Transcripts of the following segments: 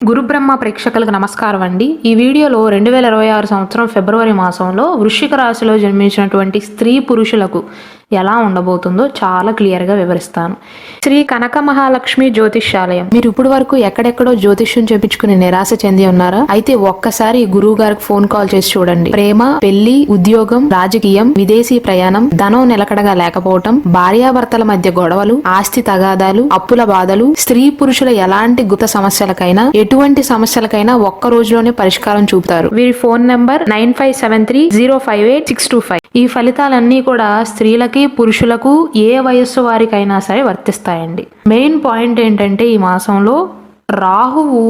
గురుబ్రహ్మ ప్రేక్షకులకు నమస్కారం అండి. ఈ వీడియోలో 2026 సంవత్సరం ఫిబ్రవరి మాసంలో వృశ్చిక రాశిలో జన్మించినటువంటి స్త్రీ పురుషులకు ఎలా ఉండబోతుందో చాలా క్లియర్గా వివరిస్తాను. శ్రీ కనక మహాలక్ష్మి జ్యోతిష్యాలయం. మీరు ఇప్పుడు వరకు ఎక్కడెక్కడో జ్యోతిష్యం చేపించుకుని నిరాశ చెంది ఉన్నారా? అయితే ఒక్కసారి గురువు గారికి ఫోన్ కాల్ చేసి చూడండి. ప్రేమ, పెళ్లి, ఉద్యోగం, రాజకీయం, విదేశీ ప్రయాణం, ధనం నిలకడగా లేకపోవటం, భార్యాభర్తల మధ్య గొడవలు, ఆస్తి తగాదాలు, అప్పుల బాధలు, స్త్రీ పురుషుల ఎలాంటి గుత సమస్యలకైనా ఎటువంటి సమస్యలకైనా ఒక్క రోజులోనే పరిష్కారం చూపుతారు. వీరి ఫోన్ నంబర్ 9573058625. ఈ ఫలితాలన్నీ కూడా స్త్రీలకి పురుషులకు ఏ వయస్సు వారికైనా సరే వర్తిస్తాయండి. మెయిన్ పాయింట్ ఏంటంటే ఈ మాసంలో రాహువు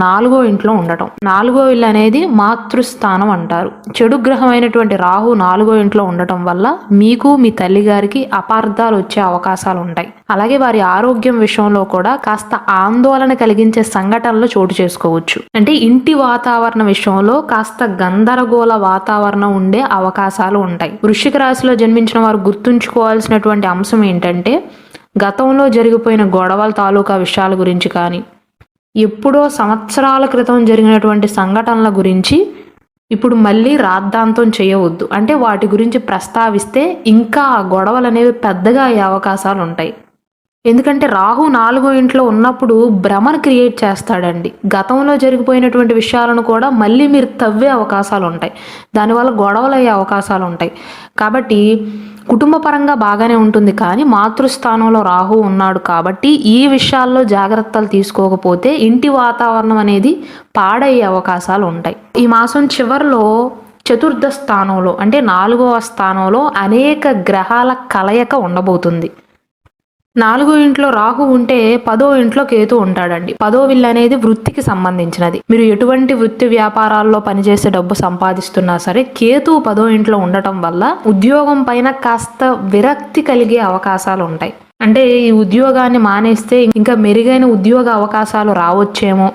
4వ ఇంట్లో ఉండటం. 4వ ఇల్లు అనేది మాతృస్థానం అంటారు. చెడు గ్రహమైనటువంటి రాహు 4వ ఇంట్లో ఉండటం వల్ల మీకు మీ తల్లి గారికి అపార్థాలు వచ్చే అవకాశాలు ఉంటాయి. అలాగే వారి ఆరోగ్యం విషయంలో కూడా కాస్త ఆందోళన కలిగించే సంఘటనలు చోటు చేసుకోవచ్చు. అంటే ఇంటి వాతావరణ విషయంలో కాస్త గందరగోళ వాతావరణం ఉండే అవకాశాలు ఉంటాయి. వృశ్చిక రాశిలో జన్మించిన వారు గుర్తుంచుకోవాల్సినటువంటి అంశం ఏంటంటే గతంలో జరిగిపోయిన గొడవల తాలూకా విషయాల గురించి కానీ ఎప్పుడో సంవత్సరాల క్రితం జరిగినటువంటి సంఘటనల గురించి ఇప్పుడు మళ్ళీ రాద్ధాంతం చేయవద్దు. అంటే వాటి గురించి ప్రస్తావిస్తే ఇంకా ఆ గొడవలు అనేవి పెద్దగా అయ్యే అవకాశాలు ఉంటాయి. ఎందుకంటే రాహు 4వ ఇంట్లో ఉన్నప్పుడు భ్రమను క్రియేట్ చేస్తాడండి. గతంలో జరిగిపోయినటువంటి విషయాలను కూడా మళ్ళీ మీరు తవ్వే అవకాశాలు ఉంటాయి. దానివల్ల గొడవలు అయ్యే అవకాశాలు ఉంటాయి. కాబట్టి కుటుంబ పరంగా బాగానే ఉంటుంది, కానీ మాతృస్థానంలో రాహు ఉన్నాడు కాబట్టి ఈ విషయాల్లో జాగ్రత్తలు తీసుకోకపోతే ఇంటి వాతావరణం అనేది పాడయ్యే అవకాశాలు ఉంటాయి. ఈ మాసం చివరిలో చతుర్థ స్థానంలో అంటే 4వ స్థానంలో అనేక గ్రహాల కలయిక ఉండబోతుంది. 4వ ఇంట్లో రాహు ఉంటే 10వ ఇంట్లో కేతు ఉంటాడండి. 10వ ఇల్లు అనేది వృత్తికి సంబంధించినది. మీరు ఎటువంటి వృత్తి వ్యాపారాల్లో పనిచేసే డబ్బు సంపాదిస్తున్నా సరే కేతు 10వ ఇంట్లో ఉండటం వల్ల ఉద్యోగం పైన కాస్త విరక్తి కలిగే అవకాశాలు ఉంటాయి. అంటే ఈ ఉద్యోగాన్ని మానేస్తే ఇంకా మెరుగైన ఉద్యోగ అవకాశాలు రావచ్చేమో,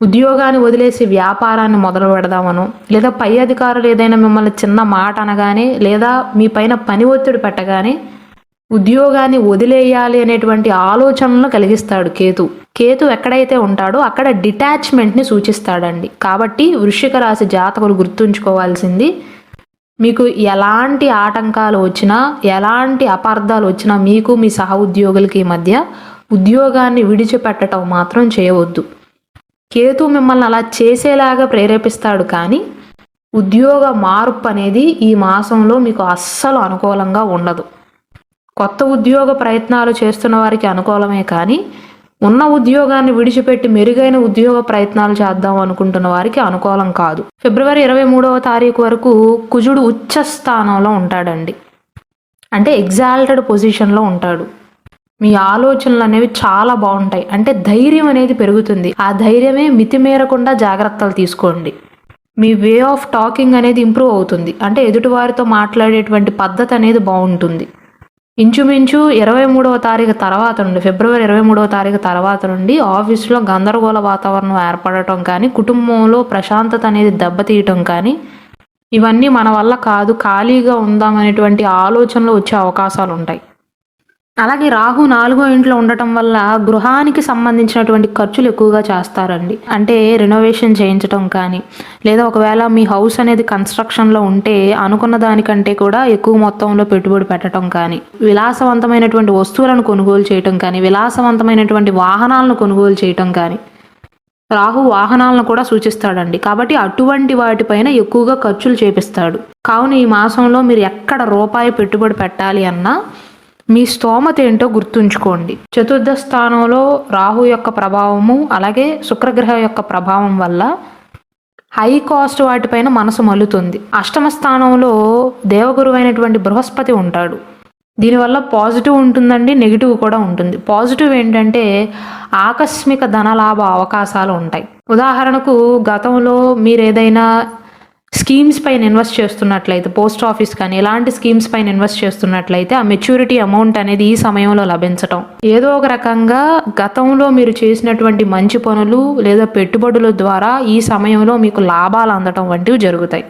ఉద్యోగాన్ని వదిలేసి వ్యాపారాన్ని మొదలు పెడదామను, లేదా పై అధికారులు ఏదైనా మిమ్మల్ని చిన్న మాట అనగానే లేదా మీ పైన పని ఒత్తిడి పెట్టగానే ఉద్యోగాన్ని వదిలేయాలి అనేటువంటి ఆలోచనలను కలిగిస్తాడు కేతు. కేతు ఎక్కడైతే ఉంటాడో అక్కడ డిటాచ్మెంట్ని సూచిస్తాడండి. కాబట్టి వృశ్చిక రాశి జాతకులు గుర్తుంచుకోవాల్సింది, మీకు ఎలాంటి ఆటంకాలు వచ్చినా ఎలాంటి అపార్థాలు వచ్చినా మీకు మీ సహ ఉద్యోగులకి మధ్య ఉద్యోగాన్ని విడిచిపెట్టడం మాత్రం చేయవద్దు. కేతు మిమ్మల్ని అలా చేసేలాగా ప్రేరేపిస్తాడు, కానీ ఉద్యోగ మార్పు అనేది ఈ మాసంలో మీకు అస్సలు అనుకూలంగా ఉండదు. కొత్త ఉద్యోగ ప్రయత్నాలు చేస్తున్న వారికి అనుకూలమే, కానీ ఉన్న ఉద్యోగాన్ని విడిచిపెట్టి మెరుగైన ఉద్యోగ ప్రయత్నాలు చేద్దాం అనుకుంటున్న వారికి అనుకూలం కాదు. ఫిబ్రవరి 23వ తారీఖు వరకు కుజుడు ఉచ్చ స్థానంలో ఉంటాడండి. అంటే ఎగ్జాల్టెడ్ పొజిషన్లో ఉంటాడు. మీ ఆలోచనలు అనేవి చాలా బాగుంటాయి. అంటే ధైర్యం అనేది పెరుగుతుంది. ఆ ధైర్యమే మితిమీరకుండా జాగ్రత్తలు తీసుకోండి. మీ వే ఆఫ్ టాకింగ్ అనేది ఇంప్రూవ్ అవుతుంది. అంటే ఎదుటివారితో మాట్లాడేటువంటి పద్ధతి అనేది బాగుంటుంది. ఇంచుమించు 23వ తారీఖు తర్వాత నుండి ఫిబ్రవరి 23వ తారీఖు తర్వాత నుండి ఆఫీసులో గందరగోళ వాతావరణం ఏర్పడటం కానీ కుటుంబంలో ప్రశాంతత అనేది దెబ్బతీయటం కానీ ఇవన్నీ మన వల్ల కాదు, ఖాళీగా ఉందామనేటువంటి ఆలోచనలు వచ్చే అవకాశాలు ఉంటాయి. అలాగే రాహు 4వ ఇంట్లో ఉండటం వల్ల గృహానికి సంబంధించినటువంటి ఖర్చులు ఎక్కువగా చేస్తారండి. అంటే రెనోవేషన్ చేయించడం కానీ, లేదా ఒకవేళ మీ హౌస్ అనేది కన్స్ట్రక్షన్లో ఉంటే అనుకున్న దానికంటే కూడా ఎక్కువ మొత్తంలో పెట్టుబడి పెట్టడం కానీ, విలాసవంతమైనటువంటి వస్తువులను కొనుగోలు చేయటం కానీ, విలాసవంతమైనటువంటి వాహనాలను కొనుగోలు చేయటం కానీ రాహు వాహనాలను కూడా సూచిస్తాడండి. కాబట్టి అటువంటి వాటిపైన ఎక్కువగా ఖర్చులు చేపిస్తాడు. కావున ఈ మాసంలో మీరు ఎక్కడ రూపాయి పెట్టుబడి పెట్టాలి అన్నా మీ స్తోమత ఏంటో గుర్తుంచుకోండి. చతుర్థ స్థానంలో రాహు యొక్క ప్రభావము అలాగే శుక్రగ్రహం యొక్క ప్రభావం వల్ల హై కాస్ట్ వాటిపైన మనసు మల్లుతుంది. అష్టమ స్థానంలో దేవగురువైనటువంటి బృహస్పతి ఉంటాడు. దీనివల్ల పాజిటివ్ ఉంటుందండి, నెగిటివ్ కూడా ఉంటుంది. పాజిటివ్ ఏంటంటే ఆకస్మిక ధనలాభ అవకాశాలు ఉంటాయి. ఉదాహరణకు గతంలో మీరు ఏదైనా స్కీమ్స్ పైన ఇన్వెస్ట్ చేస్తున్నట్లయితే, పోస్ట్ ఆఫీస్ కానీ ఇలాంటి స్కీమ్స్ పైన ఇన్వెస్ట్ చేస్తున్నట్లయితే ఆ మెచ్యూరిటీ అమౌంట్ అనేది ఈ సమయంలో లభించటం, ఏదో ఒక రకంగా గతంలో మీరు చేసినటువంటి మంచి పనులు లేదా పెట్టుబడుల ద్వారా ఈ సమయంలో మీకు లాభాలు అందటం వంటివి జరుగుతాయి.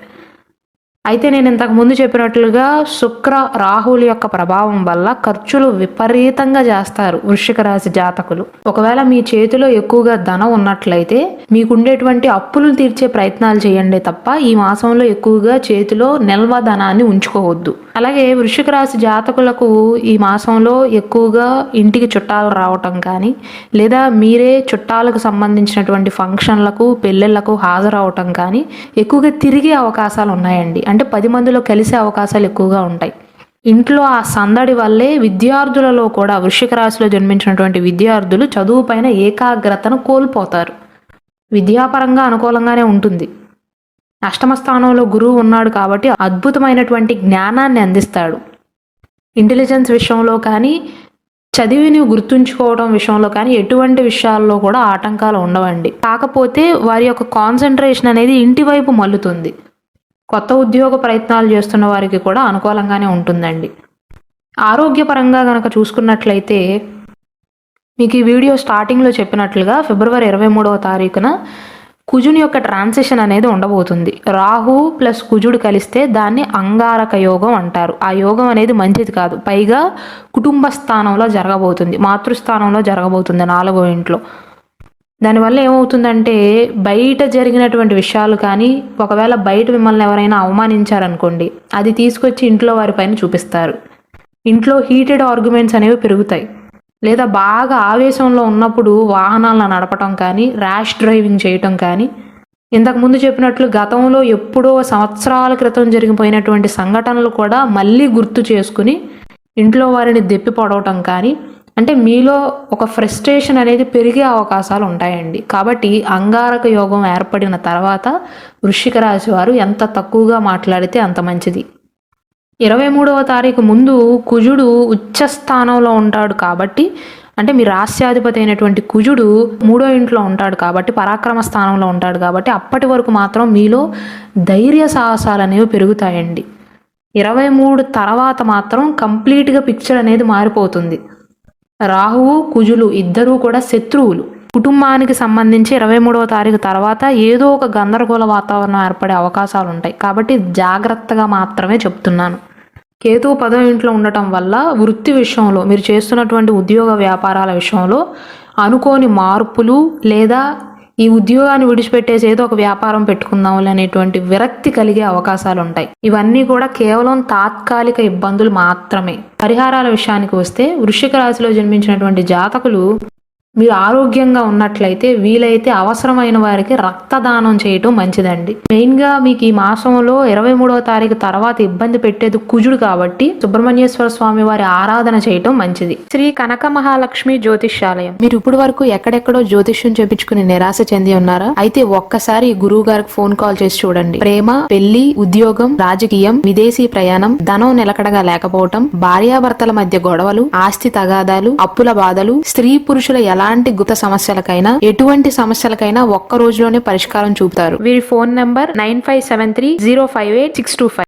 అయితే నేను ఇంతకు ముందు చెప్పినట్లుగా శుక్ర రాహువుల యొక్క ప్రభావం వల్ల ఖర్చులు విపరీతంగా చేస్తారు వృశ్చిక రాశి జాతకులు. ఒకవేళ మీ చేతిలో ఎక్కువగా ధనం ఉన్నట్లయితే మీకుండేటువంటి అప్పులు తీర్చే ప్రయత్నాలు చేయండి తప్ప ఈ మాసంలో ఎక్కువగా చేతిలో నిల్వ ధనాన్ని ఉంచుకోవద్దు. అలాగే వృశ్చిక రాశి జాతకులకు ఈ మాసంలో ఎక్కువగా ఇంటికి చుట్టాలు రావటం కానీ లేదా మీరే చుట్టాలకు సంబంధించినటువంటి ఫంక్షన్లకు పెళ్ళిళ్ళకు హాజరవటం కానీ ఎక్కువగా తిరిగే అవకాశాలు ఉన్నాయండి. అంటే 10 మందిలో కలిసే అవకాశాలు ఎక్కువగా ఉంటాయి. ఇంట్లో ఆ సందడి వల్లే విద్యార్థులలో కూడా వృశ్చిక రాశిలో జన్మించినటువంటి విద్యార్థులు చదువు పైన ఏకాగ్రతను కోల్పోతారు. విద్యాపరంగా అనుకూలంగానే ఉంటుంది. అష్టమ స్థానంలో గురువు ఉన్నాడు కాబట్టి అద్భుతమైనటువంటి జ్ఞానాన్ని అందిస్తాడు. ఇంటెలిజెన్స్ విషయంలో కానీ చదివిని గుర్తుంచుకోవడం విషయంలో కానీ ఎటువంటి విషయాల్లో కూడా ఆటంకాలు ఉండవండి. కాకపోతే వారి యొక్క కాన్సన్ట్రేషన్ అనేది ఇంటి వైపు మల్లుతుంది. కొత్త ఉద్యోగ ప్రయత్నాలు చేస్తున్న వారికి కూడా అనుకూలంగానే ఉంటుందండి. ఆరోగ్యపరంగా కనుక చూసుకున్నట్లయితే మీకు ఈ వీడియో స్టార్టింగ్లో చెప్పినట్లుగా ఫిబ్రవరి 23వ తారీఖున కుజుని యొక్క ట్రాన్సిషన్ అనేది ఉండబోతుంది. రాహు ప్లస్ కుజుడు కలిస్తే దాన్ని అంగారక యోగం అంటారు. ఆ యోగం అనేది మంచిది కాదు. పైగా కుటుంబ స్థానంలో జరగబోతుంది, మాతృస్థానంలో జరగబోతుంది 4వ ఇంట్లో. దానివల్ల ఏమవుతుందంటే బయట జరిగినటువంటి విషయాలు కానీ ఒకవేళ బయట మిమ్మల్ని ఎవరైనా అవమానించారనుకోండి అది తీసుకొచ్చి ఇంట్లో వారి పైన చూపిస్తారు. ఇంట్లో హీటెడ్ ఆర్గ్యుమెంట్స్ అనేవి పెరుగుతాయి. లేదా బాగా ఆవేశంలో ఉన్నప్పుడు వాహనాలను నడపటం కానీ ర్యాష్ డ్రైవింగ్ చేయటం కానీ ఇంతకుముందు చెప్పినట్లు గతంలో ఎప్పుడో సంవత్సరాల క్రితం జరిగిపోయినటువంటి సంఘటనలు కూడా మళ్ళీ గుర్తు చేసుకుని ఇంట్లో వారిని దెప్పి పొడవటం కానీ అంటే మీలో ఒక ఫ్రస్ట్రేషన్ అనేది పెరిగే అవకాశాలు ఉంటాయండి. కాబట్టి అంగారక యోగం ఏర్పడిన తర్వాత వృశ్చిక రాశి వారు ఎంత తక్కువగా మాట్లాడితే అంత మంచిది. 23వ తారీఖు ముందు కుజుడు ఉచ్చ స్థానంలో ఉంటాడు కాబట్టి అంటే మీ రాశ్యాధిపతి అయినటువంటి కుజుడు 3వ ఇంట్లో ఉంటాడు కాబట్టి పరాక్రమ స్థానంలో ఉంటాడు కాబట్టి అప్పటి వరకు మాత్రం మీలో ధైర్య సాహసాలు అనేవి పెరుగుతాయండి. 23 తర్వాత మాత్రం కంప్లీట్గా పిక్చర్ అనేది మారిపోతుంది. రాహువు కుజులు ఇద్దరూ కూడా శత్రువులు. కుటుంబానికి సంబంధించి 23వ తారీఖు తర్వాత ఏదో ఒక గందరగోళ వాతావరణం ఏర్పడే అవకాశాలు ఉంటాయి. కాబట్టి జాగ్రత్తగా మాత్రమే చెప్తున్నాను. కేతువు 10వ ఇంట్లో ఉండటం వల్ల వృత్తి విషయంలో మీరు చేస్తున్నటువంటి ఉద్యోగ వ్యాపారాల విషయంలో అనుకోని మార్పులు లేదా ఈ ఉద్యోగాన్ని విడిచిపెట్టేసి ఏదో ఒక వ్యాపారం పెట్టుకుందాం అనేటువంటి విరక్తి కలిగే అవకాశాలు ఉంటాయి. ఇవన్నీ కూడా కేవలం తాత్కాలిక ఇబ్బందులు మాత్రమే. పరిహారాల విషయానికి వస్తే వృశ్చిక రాశిలో జన్మించినటువంటి జాతకులు మీరు ఆరోగ్యంగా ఉన్నట్లయితే వీలైతే అవసరమైన వారికి రక్తదానం చేయటం మంచిదండి. మెయిన్గా మీకు ఈ మాసంలో 23వ తారీఖు తర్వాత ఇబ్బంది పెట్టేది కుజుడు కాబట్టి సుబ్రహ్మణ్యేశ్వర స్వామి వారి ఆరాధన చేయటం మంచిది. శ్రీ కనక మహాలక్ష్మి జ్యోతిష్యాలయం. మీరు ఇప్పుడు వరకు ఎక్కడెక్కడో జ్యోతిష్యం చేపించుకుని నిరాశ చెంది ఉన్నారా? అయితే ఒక్కసారి గురువు గారికి ఫోన్ కాల్ చేసి చూడండి. ప్రేమ, పెళ్లి, ఉద్యోగం, రాజకీయం, విదేశీ ప్రయాణం, ధనం నిలకడగా లేకపోవటం, భార్యాభర్తల మధ్య గొడవలు, ఆస్తి తగాదాలు, అప్పుల బాధలు, స్త్రీ పురుషుల ఎలాంటి గుప్త సమస్యలకైనా ఎటువంటి సమస్యలకైనా ఒక్క రోజులోనే పరిష్కారం చూపుతారు. వీరి ఫోన్ నంబర్ 9573058625.